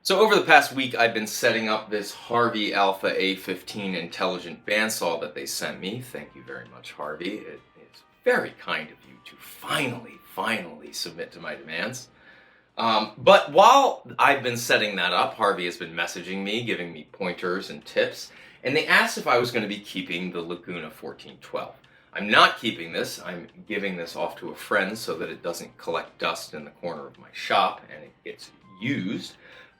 So over the past week, I've been setting up this Harvey Alpha A15 intelligent bandsaw that they sent me. Thank you very much, Harvey. It is very kind of you to finally submit to my demands. But while I've been setting that up, Harvey has been messaging me, giving me pointers and tips, and they asked if I was going to be keeping the Laguna 1412. I'm not keeping this. I'm giving this off to a friend so that it doesn't collect dust in the corner of my shop and it gets used.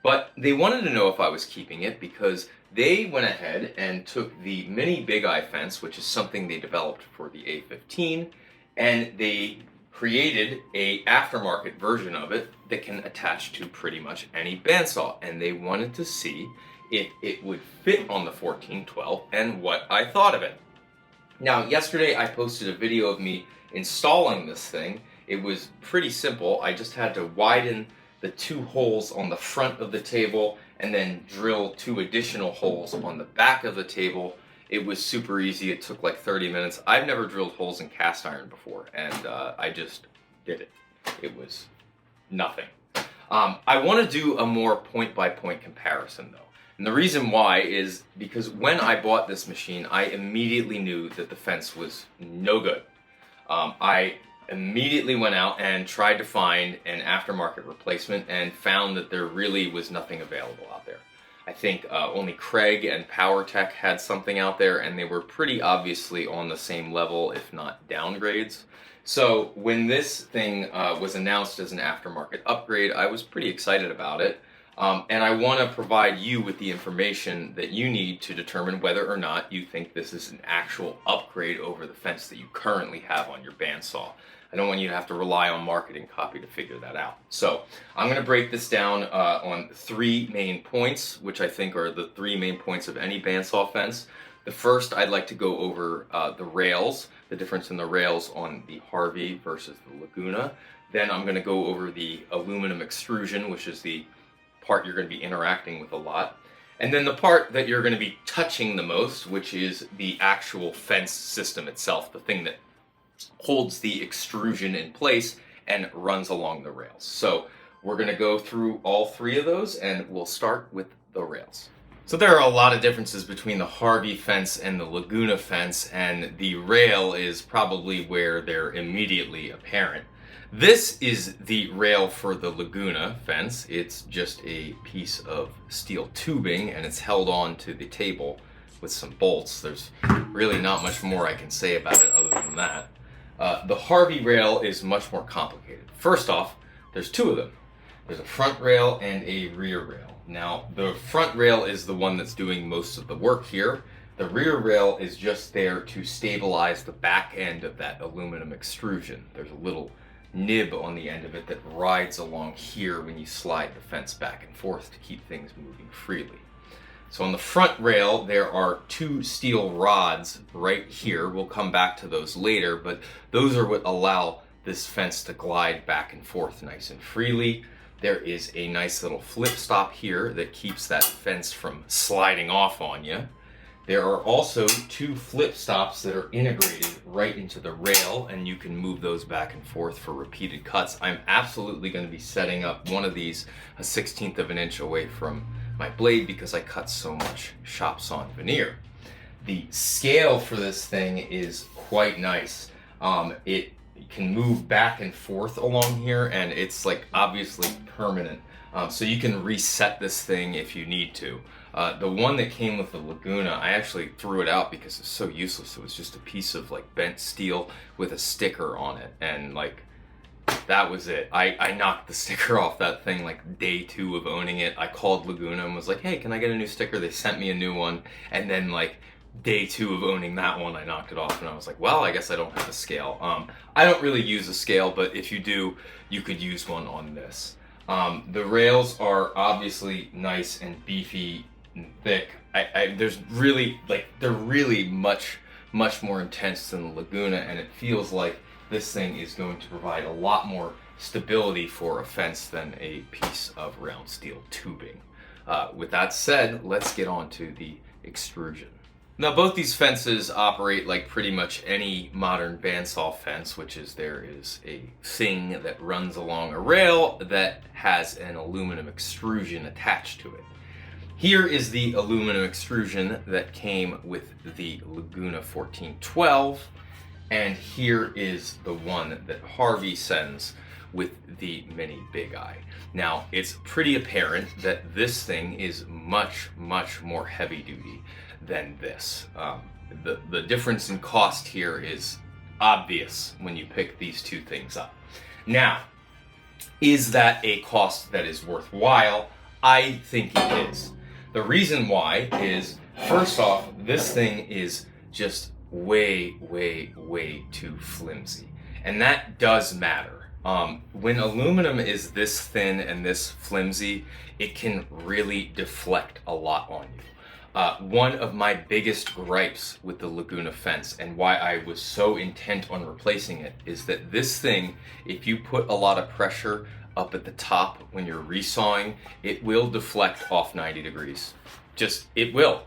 But they wanted to know if I was keeping it because they went ahead and took the mini Big Eye fence, which is something they developed for the A15, and they created a aftermarket version of it that can attach to pretty much any bandsaw. And they wanted to see if it would fit on the 1412 and what I thought of it. Now, yesterday I posted a video of me installing this thing. It was pretty simple. I just had to widen the two holes on the front of the table and then drill two additional holes on the back of the table. It was super easy. It took like 30 minutes. I've never drilled holes in cast iron before, and I just did it. It was nothing. I want to do a more point-by-point comparison though. And the reason why is because when I bought this machine, I immediately knew that the fence was no good. I immediately went out and tried to find an aftermarket replacement and found that there really was nothing available out there. I think only Craig and PowerTech had something out there, and they were pretty obviously on the same level, if not downgrades. So when this thing was announced as an aftermarket upgrade, I was pretty excited about it. And I want to provide you with the information that you need to determine whether or not you think this is an actual upgrade over the fence that you currently have on your bandsaw. I don't want you to have to rely on marketing copy to figure that out. So I'm going to break this down on three main points, which I think are the three main points of any bandsaw fence. The first, I'd like to go over the rails, the difference in the rails on the Harvey versus the Laguna. Then I'm going to go over the aluminum extrusion, which is the part you're going to be interacting with a lot. And then the part that you're going to be touching the most, which is the actual fence system itself, the thing that holds the extrusion in place and runs along the rails. So we're going to go through all three of those, and we'll start with the rails. So there are a lot of differences between the Harvey fence and the Laguna fence, and the rail is probably where they're immediately apparent. This is the rail for the Laguna fence. It's just a piece of steel tubing, and it's held on to the table with some bolts. There's really not much more I can say about it other than that. The Harvey rail is much more complicated. First off, there's two of them. There's a front rail and a rear rail. Now, the front rail is the one that's doing most of the work here. The rear rail is just there to stabilize the back end of that aluminum extrusion. There's a little nib on the end of it that rides along here when you slide the fence back and forth to keep things moving freely. So on the front rail, there are two steel rods right here. We'll come back to those later, but those are what allow this fence to glide back and forth nice and freely. There is a nice little flip stop here that keeps that fence from sliding off on you. There are also two flip stops that are integrated right into the rail, and you can move those back and forth for repeated cuts. I'm absolutely going to be setting up one of these a 1/16 of an inch away from my blade because I cut so much shop sawn veneer. The scale for this thing is quite nice. It can move back and forth along here, and it's like obviously permanent. So you can reset this thing if you need to. The one that came with the Laguna, I actually threw it out because it's so useless. It was just a piece of like bent steel with a sticker on it, and like that was it. I knocked the sticker off that thing like day 2 of owning it. I called Laguna and was like, hey, can I get a new sticker? They sent me a new one, and then like day 2 of owning that one, I knocked it off, and I was like, well, I guess I don't have a scale. I don't really use a scale, but if you do, you could use one on this. The rails are obviously nice and beefy and thick. There's really like they're really much more intense than the Laguna, and it feels like this thing is going to provide a lot more stability for a fence than a piece of round steel tubing. With that said, let's get on to the extrusion. Now, both these fences operate like pretty much any modern bandsaw fence, which is there is a thing that runs along a rail that has an aluminum extrusion attached to it. Here is the aluminum extrusion that came with the Laguna 1412, and here is the one that Harvey sends with the Mini Big Eye. Now, it's pretty apparent that this thing is much, much more heavy duty than this. The difference in cost here is obvious when you pick these two things up. Now, is that a cost that is worthwhile? I think it is. The reason why is, first off, this thing is just way, way, way too flimsy. And that does matter. When aluminum is this thin and this flimsy, it can really deflect a lot on you. One of my biggest gripes with the Laguna fence, and why I was so intent on replacing it, is that this thing, if you put a lot of pressure up at the top when you're resawing, it will deflect off 90 degrees. It will.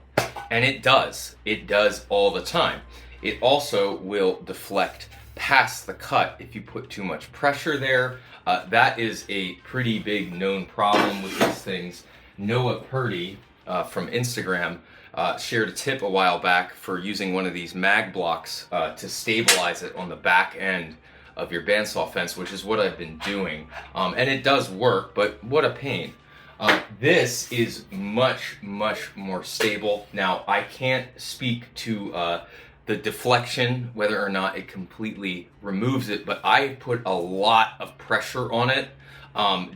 And it does. It does all the time. It also will deflect past the cut if you put too much pressure there. That is a pretty big known problem with these things. Noah Purdy from Instagram shared a tip a while back for using one of these mag blocks to stabilize it on the back end of your bandsaw fence, which is what I've been doing. And it does work, but what a pain. This is much, much more stable. Now, I can't speak to the deflection, whether or not it completely removes it, but I put a lot of pressure on it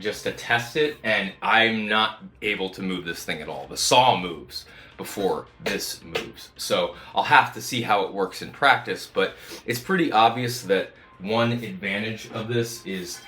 just to test it, and I'm not able to move this thing at all. The saw moves before this moves. So I'll have to see how it works in practice, but it's pretty obvious that one advantage of this is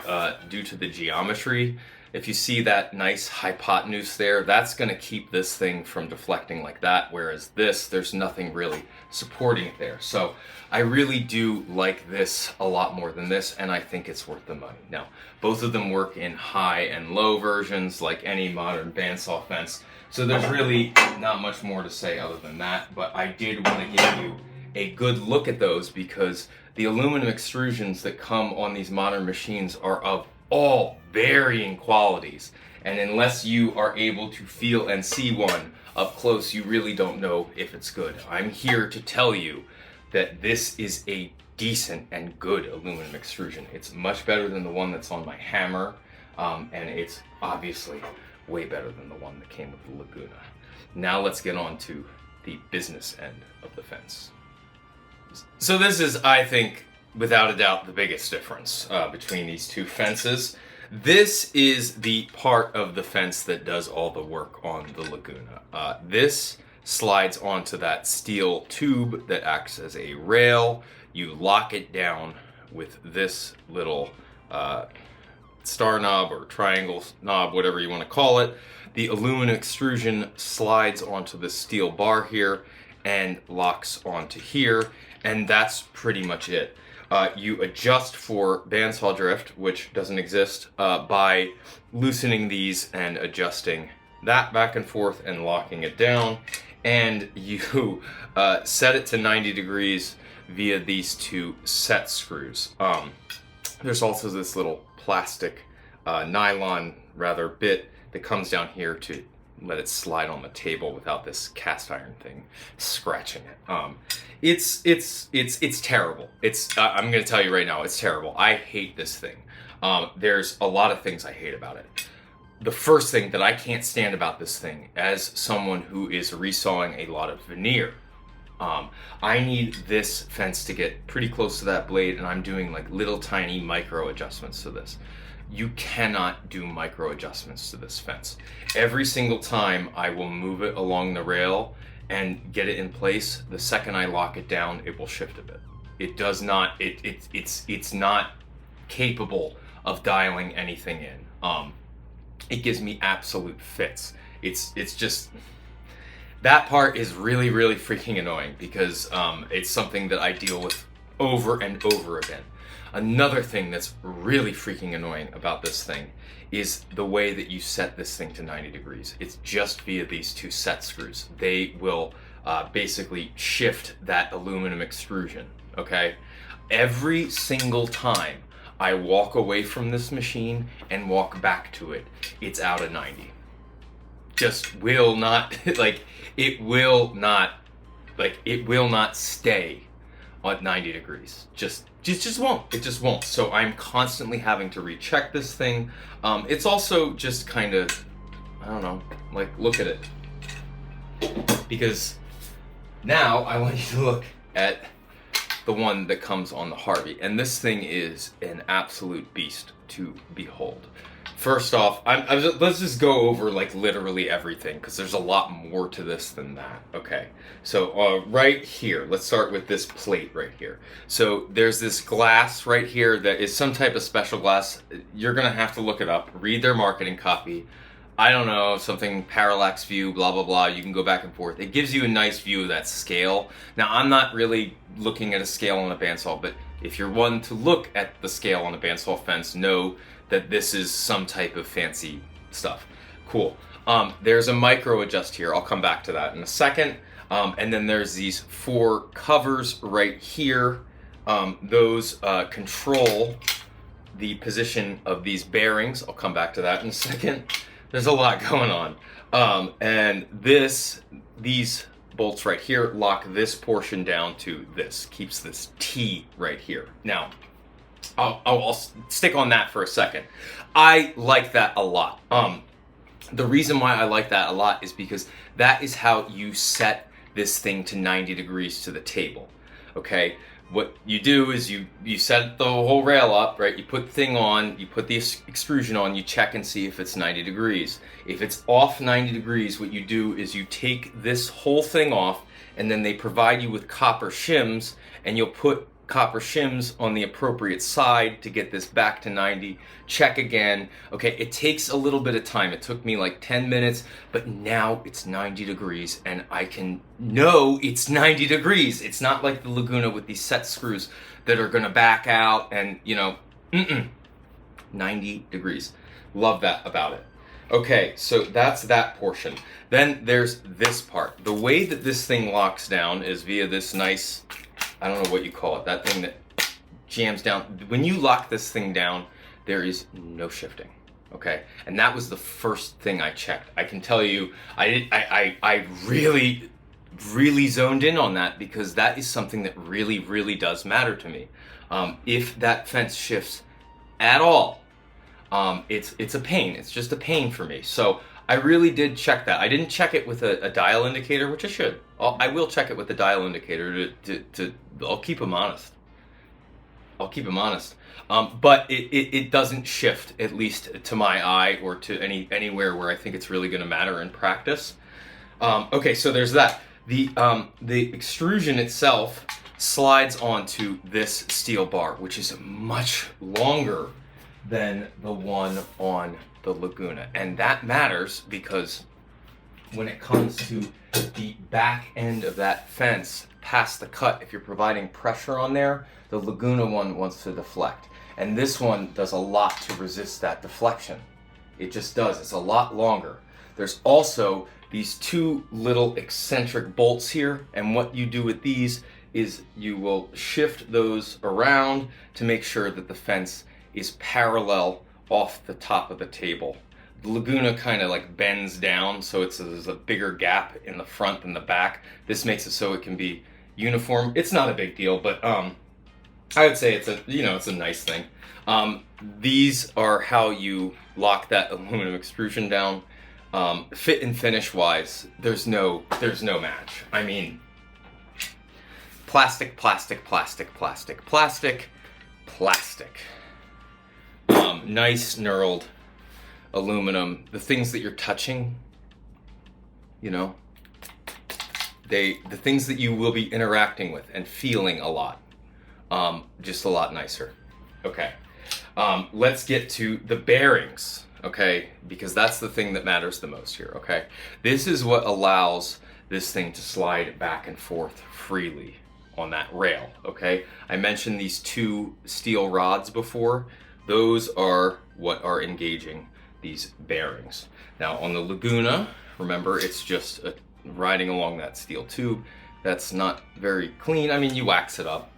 due to the geometry. If you see that nice hypotenuse there, that's going to keep this thing from deflecting like that, whereas this, there's nothing really supporting it there. So I really do like this a lot more than this, and I think it's worth the money. Now, both of them work in high and low versions like any modern bandsaw fence, so there's really not much more to say other than that, but I did want to give you a good look at those because the aluminum extrusions that come on these modern machines are of all varying qualities, and unless you are able to feel and see one up close, you really don't know if it's good. I'm here to tell you that this is a decent and good aluminum extrusion. It's much better than the one that's on my hammer, and it's obviously way better than the one that came with the Laguna. Now let's get on to the business end of the fence. So this is, I think, without a doubt, the biggest difference between these two fences. This is the part of the fence that does all the work on the Laguna. This slides onto that steel tube that acts as a rail. You lock it down with this little star knob or triangle knob, whatever you want to call it. The aluminum extrusion slides onto the steel bar here and locks onto here, and that's pretty much it. You adjust for bandsaw drift, which doesn't exist, by loosening these and adjusting that back and forth and locking it down. And you set it to 90 degrees via these two set screws. There's also this little plastic nylon bit that comes down here to let it slide on the table without this cast iron thing scratching it. It's terrible. I'm gonna tell you right now, it's terrible. I hate this thing. There's a lot of things I hate about it. The first thing that I can't stand about this thing, as someone who is resawing a lot of veneer, I need this fence to get pretty close to that blade, and I'm doing like little tiny micro adjustments to this. You cannot do micro adjustments to this fence. Every single time I will move it along the rail and get it in place, the second I lock it down, it will shift a bit. It does not, it's not capable of dialing anything in. It gives me absolute fits. It's just, that part is really, really freaking annoying because it's something that I deal with over and over again. Another thing that's really freaking annoying about this thing is the way that you set this thing to 90 degrees. It's just via these two set screws. They will basically shift that aluminum extrusion, okay? Every single time I walk away from this machine and walk back to it, it's out of 90. Just will not, like, it will not stay at 90 degrees. Just won't. It just won't. So I'm constantly having to recheck this thing. It's also just kind of, I don't know, like, look at it. Because now I want you to look at the one that comes on the Harvey. And this thing is an absolute beast to behold. First off, let's just go over like literally everything, because there's a lot more to this than that. Okay, so right here, let's start with this plate right here. So there's this glass right here that is some type of special glass. You're gonna have to look it up, read their marketing copy. I don't know, something parallax view, blah, blah, blah. You can go back and forth. It gives you a nice view of that scale. Now, I'm not really looking at a scale on a bandsaw, but if you're one to look at the scale on a bandsaw fence, know that this is some type of fancy stuff. Cool. There's a micro adjust here. I'll come back to that in a second. And then there's these 4 covers right here. Those control the position of these bearings. I'll come back to that in a second. There's a lot going on. And these bolts right here lock this portion down to this, keeps this T right here. Now, I'll stick on that for a second. I like that a lot. The reason why I like that a lot is because that is how you set this thing to 90 degrees to the table, okay? What you do is you set the whole rail up, right? You put the thing on, you put the extrusion on, you check and see if it's 90 degrees. If it's off 90 degrees, what you do is you take this whole thing off, and then they provide you with copper shims, and you'll put copper shims on the appropriate side to get this back to 90. Check again. Okay, it takes a little bit of time. It took me like 10 minutes, but now it's 90 degrees and I can know it's 90 degrees. It's not like the Laguna with these set screws that are gonna back out and, 90 degrees. Love that about it. Okay, so that's that portion. Then there's this part. The way that this thing locks down is via this nice, I don't know what you call it, that thing that jams down. When you lock this thing down, there is no shifting, okay? And that was the first thing I checked. I can tell you, I really, really zoned in on that, because that is something that really, really does matter to me. If that fence shifts at all, it's a pain. It's just a pain for me. So I really did check that. I didn't check it with a dial indicator, which I should. I will check it with the dial indicator I'll keep them honest. But it doesn't shift, at least to my eye or to anywhere where I think it's really going to matter in practice. Okay, so there's that. The extrusion itself slides onto this steel bar, which is much longer than the one on the Laguna. And that matters because when it comes to the back end of that fence past the cut, if you're providing pressure on there, the Laguna one wants to deflect. And this one does a lot to resist that deflection. It just does. It's a lot longer. There's also these 2 little eccentric bolts here, and what you do with these is you will shift those around to make sure that the fence is parallel off the top of the table. The Laguna kind of like bends down, so there's a bigger gap in the front than the back. This makes it so it can be uniform. It's not a big deal, but I would say it's a nice thing. These are how you lock that aluminum extrusion down. Fit and finish wise, there's no match. I mean, plastic. Nice knurled aluminum. The things that you're touching, the things that you will be interacting with and feeling a lot, just a lot nicer. Okay, let's get to the bearings, okay, because that's the thing that matters the most here, okay? This is what allows this thing to slide back and forth freely on that rail, okay? I mentioned these 2 steel rods before. Those are what are engaging these bearings. Now on the Laguna, remember, it's just riding along that steel tube that's not very clean. I mean, you wax it up,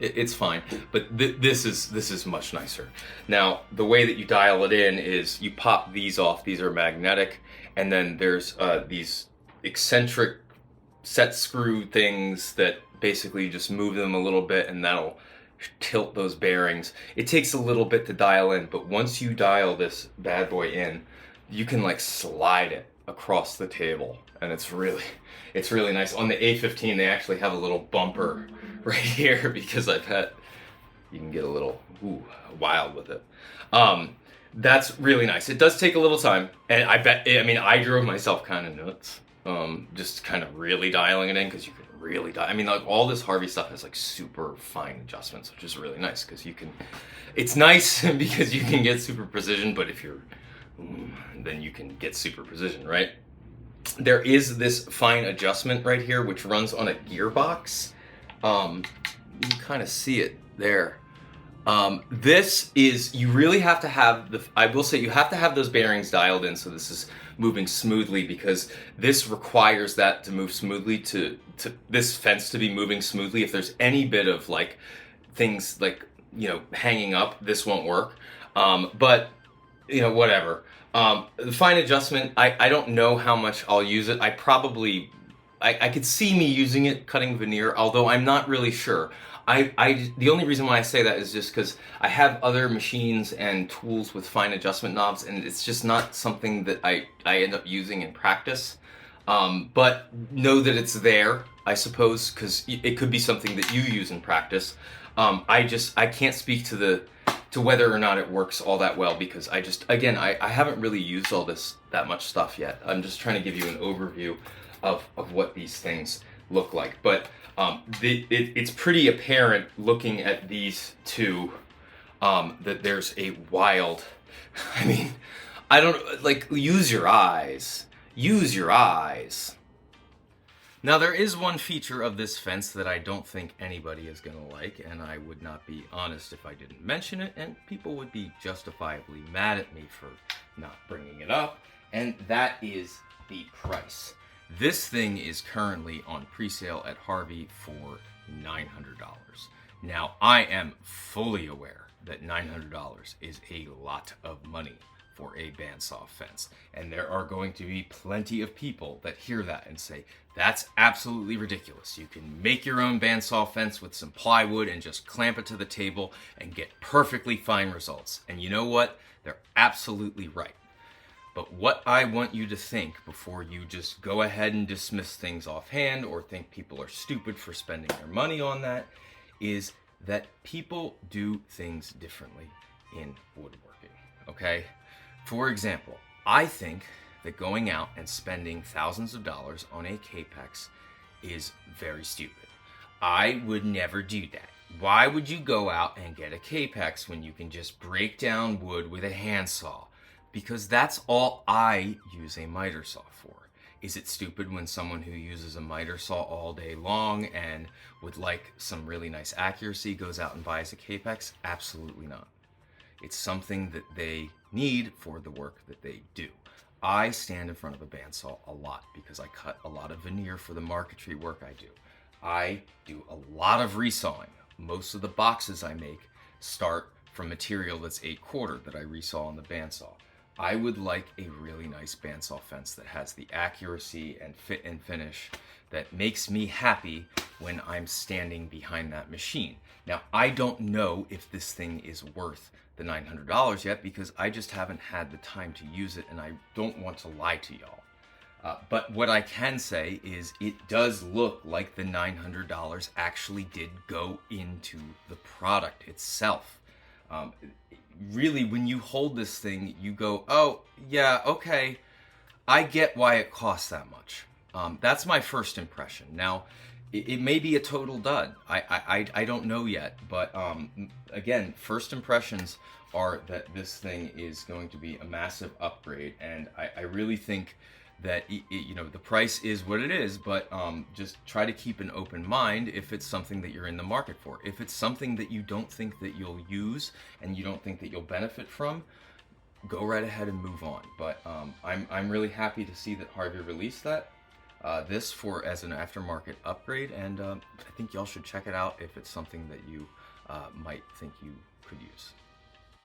it's fine, but this is much nicer. Now, the way that you dial it in is you pop these off. These are magnetic, and then there's these eccentric set screw things that basically just move them a little bit, and that'll tilt those bearings. It takes a little bit to dial in, but once you dial this bad boy in, you can like slide it across the table, and it's really nice. On the A15, they actually have a little bumper right here because you can get a little wild with it. That's really nice. It does take a little time, and I drove myself kind of nuts, just kind of really dialing it in, because you can really dial. I mean, like, all this Harvey stuff has like super fine adjustments, which is really nice, because it's nice because you can get super precision, but if you're then you can get super precision, right? There is this fine adjustment right here, which runs on a gearbox. You can kind of see it there. This is, you really have to have I will say, you have to have those bearings dialed in so this is moving smoothly, because this requires that to move smoothly, to this fence to be moving smoothly. If there's any bit of like things like, hanging up, this won't work. But whatever. The fine adjustment, I don't know how much I'll use it. I could see me using it cutting veneer, although I'm not really sure. The only reason why I say that is just because I have other machines and tools with fine adjustment knobs, and it's just not something that I end up using in practice. But know that it's there, I suppose, because it could be something that you use in practice. I can't speak to whether or not it works all that well, because I haven't really used all that much stuff yet. I'm just trying to give you an overview of what these things look like. But it's pretty apparent looking at these two that there's a wild, I don't, like, use your eyes. Use your eyes. Now, there is one feature of this fence that I don't think anybody is going to like, and I would not be honest if I didn't mention it, and people would be justifiably mad at me for not bringing it up, and that is the price. This thing is currently on pre-sale at Harvey for $900. Now, I am fully aware that $900 is a lot of money for a bandsaw fence, and there are going to be plenty of people that hear that and say, that's absolutely ridiculous. You can make your own bandsaw fence with some plywood and just clamp it to the table and get perfectly fine results. And you know what? They're absolutely right. But what I want you to think before you just go ahead and dismiss things offhand or think people are stupid for spending their money on that is that people do things differently in woodworking, okay? For example, I think that going out and spending thousands of dollars on a Capex is very stupid. I would never do that. Why would you go out and get a Capex when you can just break down wood with a handsaw? Because that's all I use a miter saw for. Is it stupid when someone who uses a miter saw all day long and would like some really nice accuracy goes out and buys a Capex? Absolutely not. It's something that they need for the work that they do. I stand in front of a bandsaw a lot because I cut a lot of veneer for the marquetry work I do. I do a lot of resawing. Most of the boxes I make start from material that's 8/4 that I resaw on the bandsaw. I would like a really nice bandsaw fence that has the accuracy and fit and finish that makes me happy when I'm standing behind that machine. Now, I don't know if this thing is worth the $900 yet because I just haven't had the time to use it, and I don't want to lie to y'all. But what I can say is it does look like the $900 actually did go into the product itself. Really, when you hold this thing, you go, oh, yeah, okay, I get why it costs that much. That's my first impression. Now, it may be a total dud. I don't know yet, but again, first impressions are that this thing is going to be a massive upgrade, and I really think that the price is what it is, but just try to keep an open mind if it's something that you're in the market for. If it's something that you don't think that you'll use and you don't think that you'll benefit from, go right ahead and move on. But I'm really happy to see that Harvey released that. this for as an aftermarket upgrade, and I think y'all should check it out if it's something that you might think you could use.